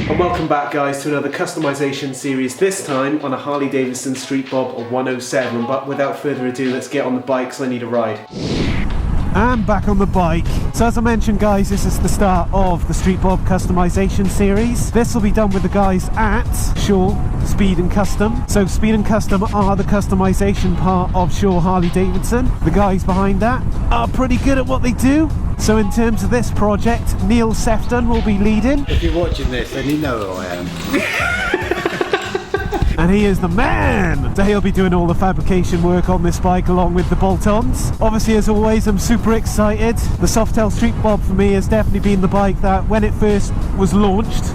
And welcome back, guys, to another customization series, this time on a Harley Davidson Street Bob 107. But without further ado, let's get on the bike because I need a ride. And back on the bike. So as I mentioned, guys, this is the start of the Street Bob customization series. This will be done with the guys at Shaw Speed and Custom. So Speed and Custom are the customization part of Shaw Harley Davidson. The guys behind that are pretty good at what they do. So in terms of this project, Neil Sefton will be leading. If you're watching this, then you know who I am. And he is the man! So he'll be doing all the fabrication work on this bike along with the bolt-ons. Obviously, as always, I'm super excited. The Softail Street Bob for me has definitely been the bike that when it first was launched,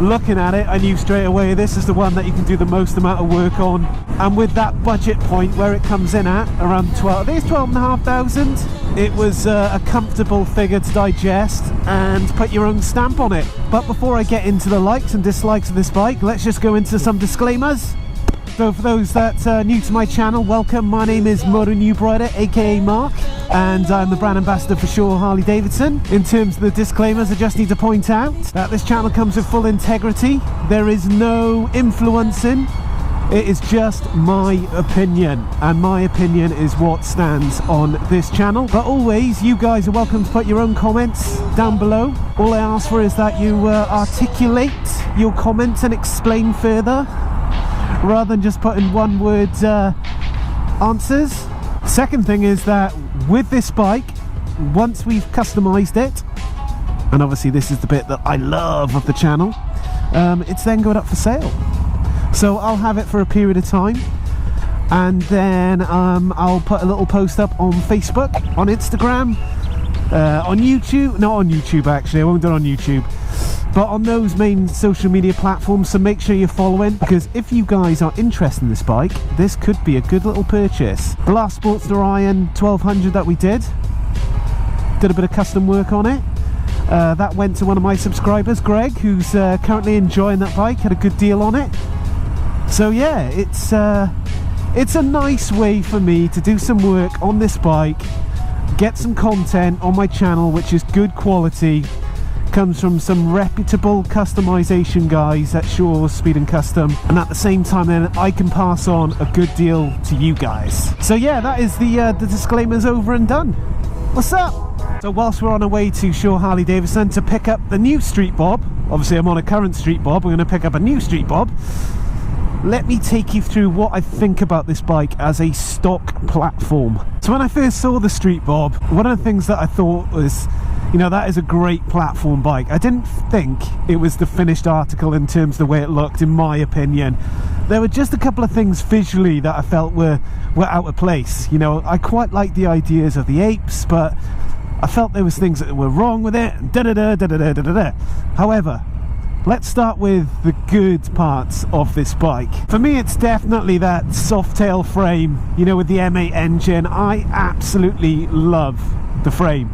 looking at it, I knew straight away this is the one that you can do the most amount of work on. And with that budget point where it comes in at around 12, I think it's 12,500. It was a comfortable figure to digest and put your own stamp on it. But before I get into the likes and dislikes of this bike, let's just go into some disclaimers. So for those that are new to my channel, welcome. My name is Motonewbrider, aka Mark, and I'm the brand ambassador for Shaw Harley Davidson. In terms of the disclaimers, I just need to point out that this channel comes with full integrity. There is no influencing. It is just my opinion, and my opinion is what stands on this channel. But always, you guys are welcome to put your own comments down below. All I ask for is that you articulate your comments and explain further, rather than just putting one-word answers. Second thing is that with this bike, once we've customized it, and obviously this is the bit that I love of the channel, it's then going up for sale. So I'll have it for a period of time, and then I'll put a little post up on Facebook, on Instagram, on YouTube. Not on YouTube, actually, I won't do it on YouTube, but on those main social media platforms. So make sure you're following, because if you guys are interested in this bike, this could be a good little purchase. The last Sportster Iron 1200 that we did a bit of custom work on it. That went to one of my subscribers, Greg, who's currently enjoying that bike, had a good deal on it. So yeah, it's a nice way for me to do some work on this bike, get some content on my channel which is good quality, comes from some reputable customization guys at Shaw Speed and Custom, and at the same time then I can pass on a good deal to you guys. So yeah, that is the disclaimers over and done. What's up? So whilst we're on our way to Shaw Harley Davidson to pick up the new Street Bob, obviously I'm on a current Street Bob, we're going to pick up a new Street Bob. Let me take you through what I think about this bike as a stock platform. So when I first saw the Street Bob, one of the things that I thought was, you know, that is a great platform bike. I didn't think it was the finished article in terms of the way it looked, in my opinion. There were just a couple of things visually that I felt were out of place. You know, I quite liked the ideas of the apes, but I felt there was things that were wrong with it. However, let's start with the good parts of this bike. For me, it's definitely that Softail frame, you know, with the M8 engine. I absolutely love the frame.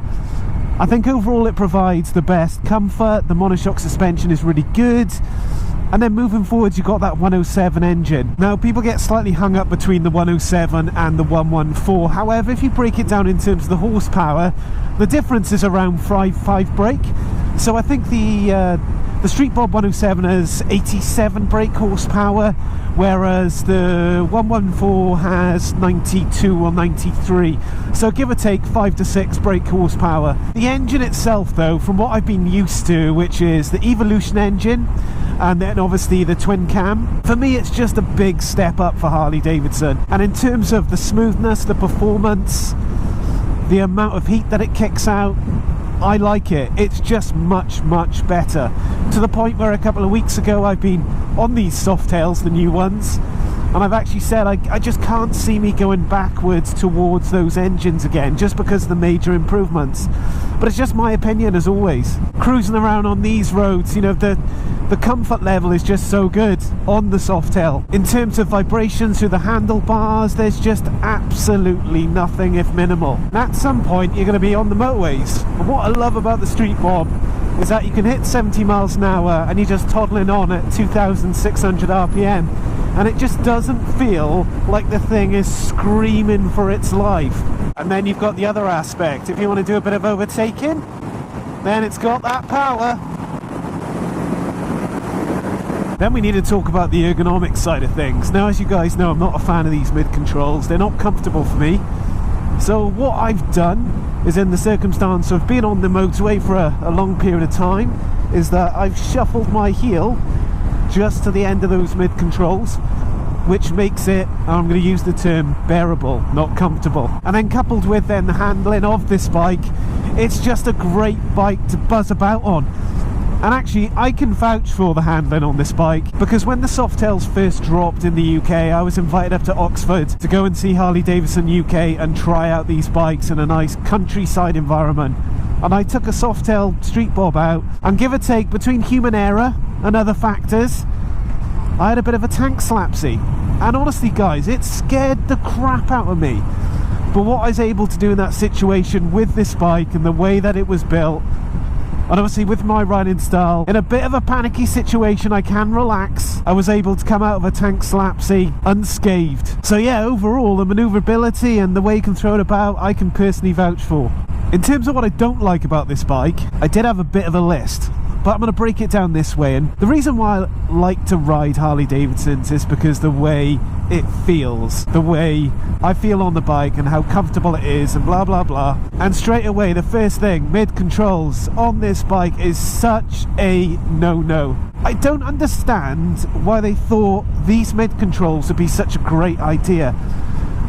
I think overall it provides the best comfort. The monoshock suspension is really good. And then moving forwards, you've got that 107 engine. Now, people get slightly hung up between the 107 and the 114. However, if you break it down in terms of the horsepower, the difference is around 5 brake. So I think the Street Bob 107 has 87 brake horsepower, whereas the 114 has 92 or 93. So give or take 5 to 6 brake horsepower. The engine itself, though, from what I've been used to, which is the Evolution engine, and then obviously the twin cam, for me it's just a big step up for Harley Davidson. And in terms of the smoothness, the performance, the amount of heat that it kicks out, I like it. It's just much better, to the point where a couple of weeks ago I've been on these Softails, the new ones, and I've actually said I just can't see me going backwards towards those engines again, just because of the major improvements. But it's just my opinion, as always. Cruising around on these roads, you know, the comfort level is just so good on the Softail. In terms of vibrations through the handlebars, there's just absolutely nothing, if minimal. And at some point you're going to be on the motorways. And what I love about the Street Bob is that you can hit 70 miles an hour and you're just toddling on at 2,600 RPM, and it just doesn't feel like the thing is screaming for its life. And then you've got the other aspect. If you want to do a bit of overtaking, then it's got that power. Then we need to talk about the ergonomic side of things. Now, as you guys know, I'm not a fan of these mid controls. They're not comfortable for me. So what I've done is, in the circumstance of being on the motorway for a long period of time, is that I've shuffled my heel just to the end of those mid controls, which makes it, I'm going to use the term, bearable, not comfortable. And then coupled with then the handling of this bike, it's just a great bike to buzz about on. And actually, I can vouch for the handling on this bike, because when the Softails first dropped in the UK, I was invited up to Oxford to go and see Harley Davidson UK and try out these bikes in a nice countryside environment. And I took a Softail street bob out, and give or take, between human error and other factors, I had a bit of a tank slapsy. And honestly guys, it scared the crap out of me. But what I was able to do in that situation with this bike and the way that it was built, and obviously with my riding style, in a bit of a panicky situation I can relax. I was able to come out of a tank slapsy unscathed. So yeah, overall the manoeuvrability and the way you can throw it about, I can personally vouch for. In terms of what I don't like about this bike, I did have a bit of a list, but I'm going to break it down this way. And the reason why I like to ride Harley Davidsons is because the way it feels, the way I feel on the bike and how comfortable it is and blah blah blah. And straight away, the first thing, mid controls on this bike is such a no-no. I don't understand why they thought these mid controls would be such a great idea.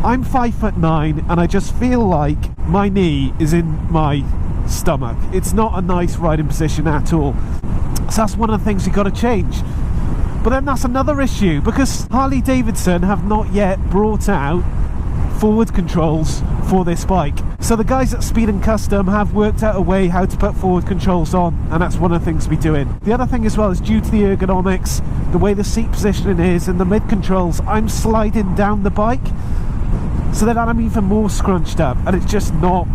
I'm 5'9" and I just feel like my knee is in my stomach. It's not a nice riding position at all. So that's one of the things you've got to change. But then that's another issue, because Harley Davidson have not yet brought out forward controls for this bike. So the guys at Speed and Custom have worked out a way how to put forward controls on, and that's one of the things we're doing. The other thing as well is, due to the ergonomics, the way the seat positioning is and the mid controls, I'm sliding down the bike, so that I'm even more scrunched up, and it's just not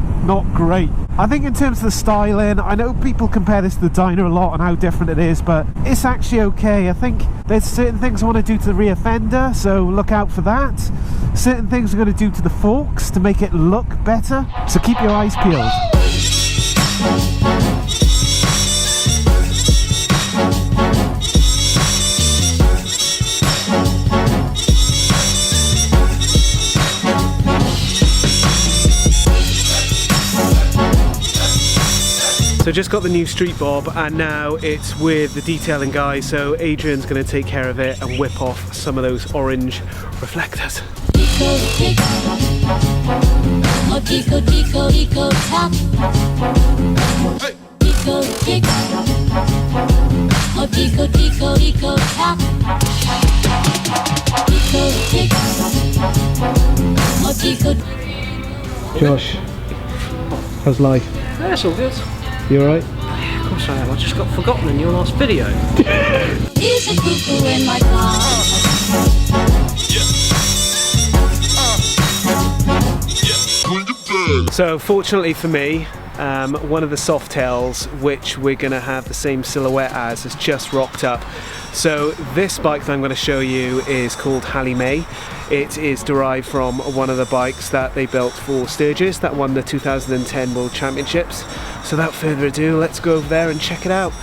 great. I think in terms of the styling, I know people compare this to the Dyna a lot and how different it is, but it's actually okay. I think there's certain things I want to do to the rear fender, so look out for that. Certain things I'm going to do to the forks to make it look better, so keep your eyes peeled. So just got the new street bob, and now it's with the detailing guy, so Adrian's going to take care of it and whip off some of those orange reflectors. Josh, how's life? Yeah, it's all good. You alright? Yeah, of course I am. I just got forgotten in your last video. Here's a cuckoo in my car. So fortunately for me, one of the Softails, which we're going to have the same silhouette as, has just rocked up. So this bike that I'm going to show you is called Hallie May. It is derived from one of the bikes that they built for Sturgis that won the 2010 World Championships. So without further ado, let's go over there and check it out.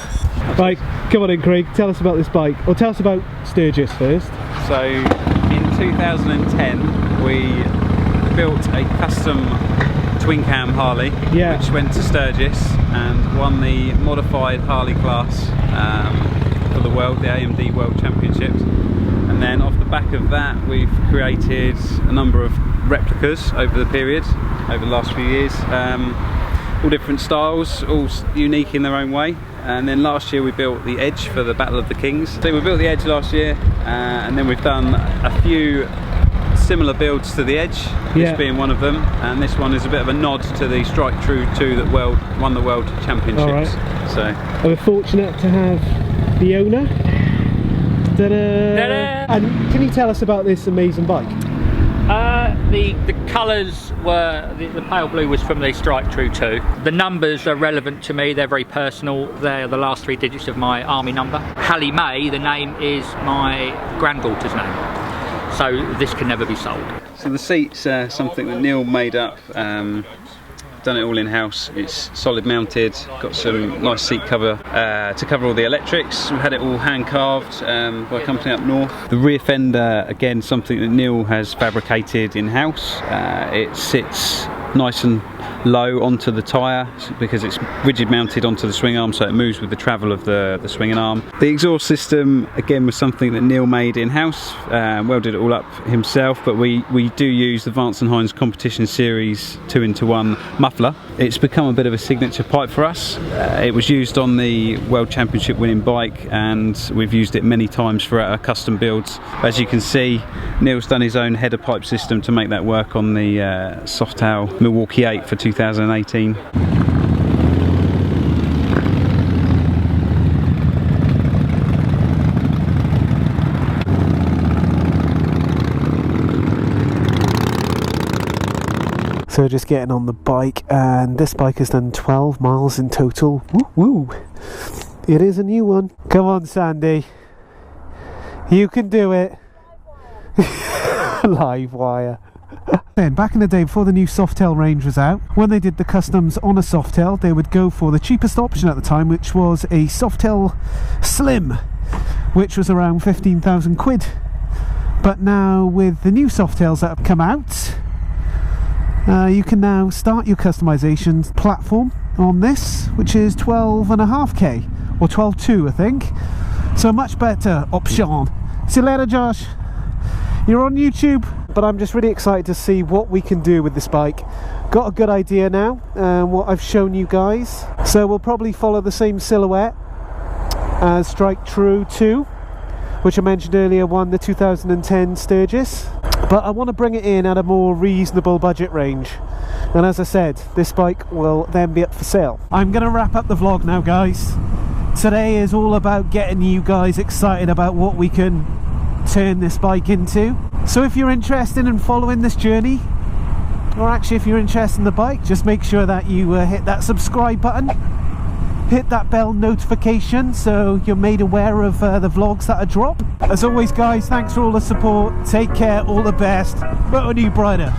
Right, come on in Craig, tell us about this bike, or tell us about Sturgis first. So in 2010 we built a custom twin cam Harley, which went to Sturgis and won the modified Harley class for the world, the AMD World Championships. And then off the back of that we've created a number of replicas over the period, over the last few years, all different styles, all unique in their own way. And then last year we built the Edge for the Battle of the Kings. So we built the Edge last year, and then we've done a few similar builds to the Edge, this being one of them, and this one is a bit of a nod to the Strike True 2 that won the World Championships. Right. So we're fortunate to have the owner. Ta-da! And can you tell us about this amazing bike? The colours were, the pale blue was from the Strike True 2. The numbers are relevant to me, they're very personal. They're the last 3 digits of my army number. Hallie May, the name is my granddaughter's name. So this can never be sold. the seats are something that Neil made up done it all in-house. It's solid mounted, got some nice seat cover to cover all the electrics. We had it all hand carved by a company up north. The rear fender, again, something that Neil has fabricated in-house. It sits nice and low onto the tyre because it's rigid mounted onto the swing arm, so it moves with the travel of the swinging arm. The exhaust system, again, was something that Neil made in-house, welded it all up himself, but we do use the Vance & Hines Competition Series 2-into-1 muffler. It's become a bit of a signature pipe for us. It was used on the World Championship winning bike, and we've used it many times for our custom builds. As you can see, Neil's done his own header pipe system to make that work on the Softail Milwaukee 8 for 2018. So just getting on the bike, and this bike has done 12 miles in total. Woo woo! It is a new one. Come on, Sandy. You can do it. Live wire. Then back in the day, before the new Softail range was out, when they did the customs on a Softail, they would go for the cheapest option at the time, which was a Softail Slim, which was around 15,000 quid. But now with the new Softails that have come out, you can now start your customization platform on this, which is 12.5k or 12.2, I think. So much better option. See you later, Josh. You're on YouTube. But I'm just really excited to see what we can do with this bike. Got a good idea now, what I've shown you guys. So we'll probably follow the same silhouette as Strike True 2, which I mentioned earlier won the 2010 Sturgis. But I want to bring it in at a more reasonable budget range. And as I said, this bike will then be up for sale. I'm going to wrap up the vlog now, guys. Today is all about getting you guys excited about what we can turn this bike into. So if you're interested in following this journey, or actually if you're interested in the bike, just make sure that you hit that subscribe button, hit that bell notification so you're made aware of the vlogs that I drop. As always, guys, thanks for all the support. Take care, all the best. Motonewbrider.